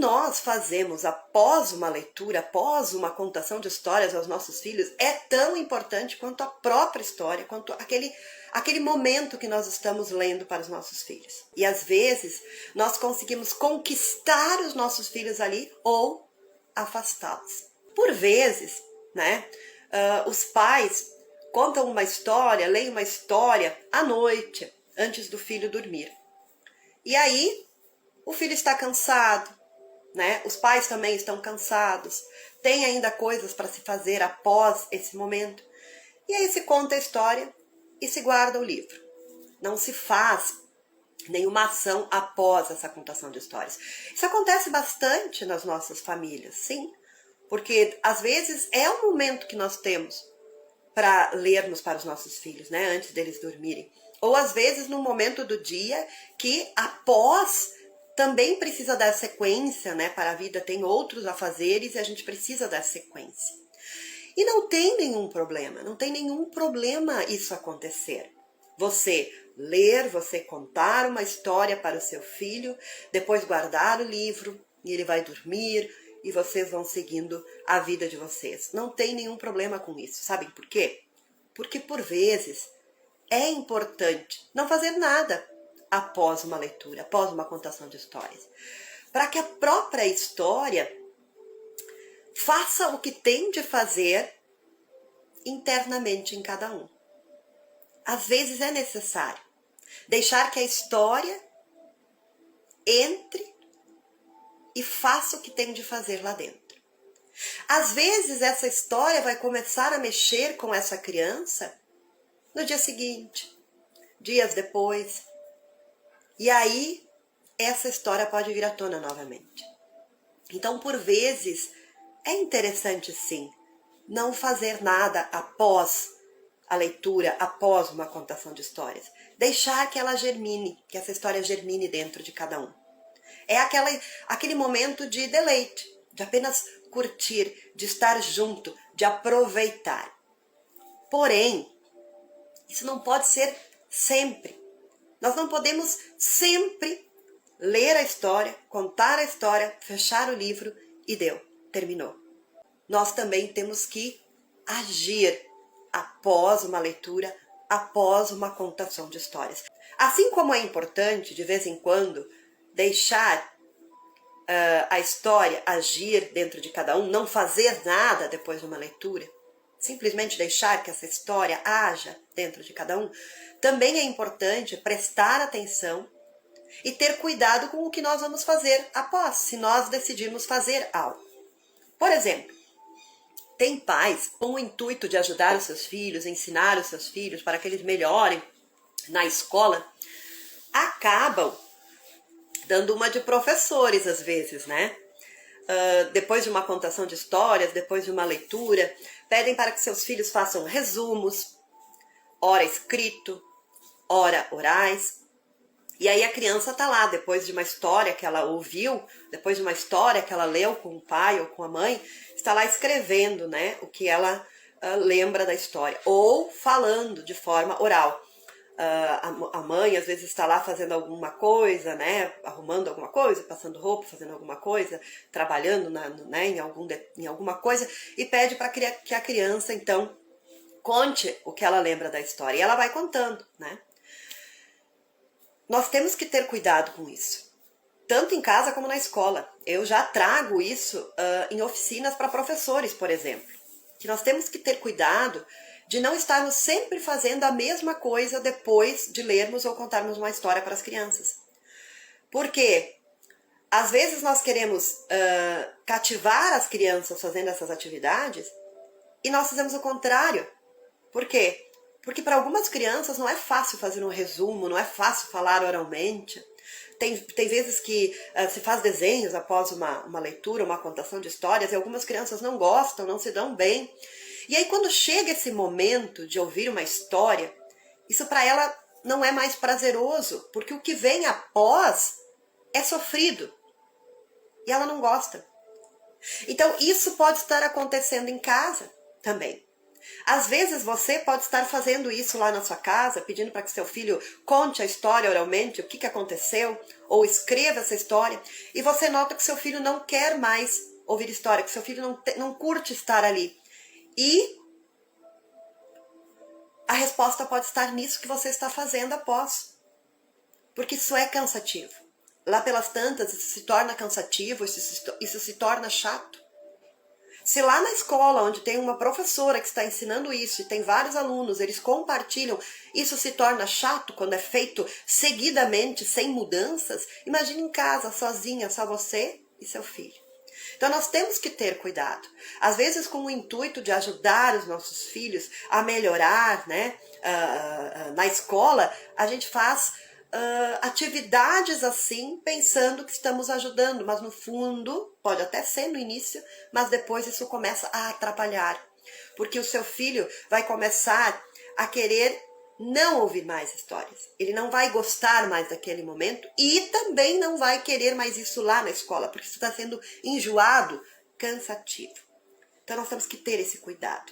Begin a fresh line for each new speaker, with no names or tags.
nós fazemos após uma leitura, após uma contação de histórias aos nossos filhos, é tão importante quanto a própria história, quanto aquele momento que nós estamos lendo para os nossos filhos. E às vezes nós conseguimos conquistar os nossos filhos ali ou afastá-los. Por vezes, né, os pais contam uma história, leem uma história à noite, antes do filho dormir. E aí o filho está cansado, né? Os pais também estão cansados, tem ainda coisas para se fazer após esse momento. E aí se conta a história e se guarda o livro. Não se faz nenhuma ação após essa contação de histórias. Isso acontece bastante nas nossas famílias, sim, porque às vezes é o momento que nós temos para lermos para os nossos filhos, né? Antes deles dormirem. Ou às vezes no momento do dia que após também precisa dar sequência, né? Para a vida tem outros afazeres e a gente precisa dar sequência. E não tem nenhum problema isso acontecer. Você ler, você contar uma história para o seu filho, depois guardar o livro e ele vai dormir e vocês vão seguindo a vida de vocês. Não tem nenhum problema com isso. Sabem por quê? Porque por vezes é importante não fazer nada após uma leitura, após uma contação de histórias, para que a própria história faça o que tem de fazer internamente em cada um. Às vezes é necessário deixar que a história entre e faça o que tem de fazer lá dentro. Às vezes essa história vai começar a mexer com essa criança no dia seguinte, dias depois. E aí, essa história pode vir à tona novamente. Então, por vezes, é interessante sim, não fazer nada após a leitura, após uma contação de histórias. Deixar que ela germine, que essa história germine dentro de cada um. É aquele momento de deleite, de apenas curtir, de estar junto, de aproveitar. Porém, isso não pode ser sempre. Nós não podemos sempre ler a história, contar a história, fechar o livro e deu, terminou. Nós também temos que agir após uma leitura, após uma contação de histórias. Assim como é importante, de vez em quando, deixar a história agir dentro de cada um, não fazer nada depois de uma leitura, simplesmente deixar que essa história haja dentro de cada um, também é importante prestar atenção e ter cuidado com o que nós vamos fazer após, se nós decidirmos fazer algo. Por exemplo, tem pais com o intuito de ajudar os seus filhos, ensinar os seus filhos para que eles melhorem na escola, acabam dando uma de professores às vezes, né? Depois de uma contação de histórias, depois de uma leitura, pedem para que seus filhos façam resumos, ora escrito, ora orais. E aí a criança está lá, depois de uma história que ela ouviu, depois de uma história que ela leu com o pai ou com a mãe, está lá escrevendo, né, o que ela lembra da história, ou falando de forma oral. A mãe às vezes está lá fazendo alguma coisa, né, arrumando alguma coisa, passando roupa, fazendo alguma coisa, trabalhando né, em alguma coisa, e pede para que a criança então conte o que ela lembra da história. E ela vai contando, né? Nós temos que ter cuidado com isso, tanto em casa como na escola. Eu já trago isso em oficinas para professores, por exemplo, que nós temos que ter cuidado de não estarmos sempre fazendo a mesma coisa depois de lermos ou contarmos uma história para as crianças. Porque às vezes nós queremos cativar as crianças fazendo essas atividades e nós fazemos o contrário. Por quê? Porque para algumas crianças não é fácil fazer um resumo, não é fácil falar oralmente. Tem vezes que se faz desenhos após uma leitura, uma contação de histórias, e algumas crianças não gostam, não se dão bem. E aí quando chega esse momento de ouvir uma história, isso para ela não é mais prazeroso, porque o que vem após é sofrido. E ela não gosta. Então isso pode estar acontecendo em casa também. Às vezes você pode estar fazendo isso lá na sua casa, pedindo para que seu filho conte a história oralmente, o que aconteceu, ou escreva essa história, e você nota que seu filho não quer mais ouvir história, que seu filho não curte estar ali. E a resposta pode estar nisso que você está fazendo após. Porque isso é cansativo. Lá pelas tantas, isso se torna cansativo, isso se torna chato. Se lá na escola, onde tem uma professora que está ensinando isso, e tem vários alunos, eles compartilham, isso se torna chato quando é feito seguidamente, sem mudanças, imagine em casa, sozinha, só você e seu filho. Então nós temos que ter cuidado. Às vezes com o intuito de ajudar os nossos filhos a melhorar, né, na escola, a gente faz atividades assim, pensando que estamos ajudando, mas no fundo, pode até ser no início, mas depois isso começa a atrapalhar, porque o seu filho vai começar a querer não ouvir mais histórias, ele não vai gostar mais daquele momento e também não vai querer mais isso lá na escola, porque isso está sendo enjoado, cansativo. Então nós temos que ter esse cuidado.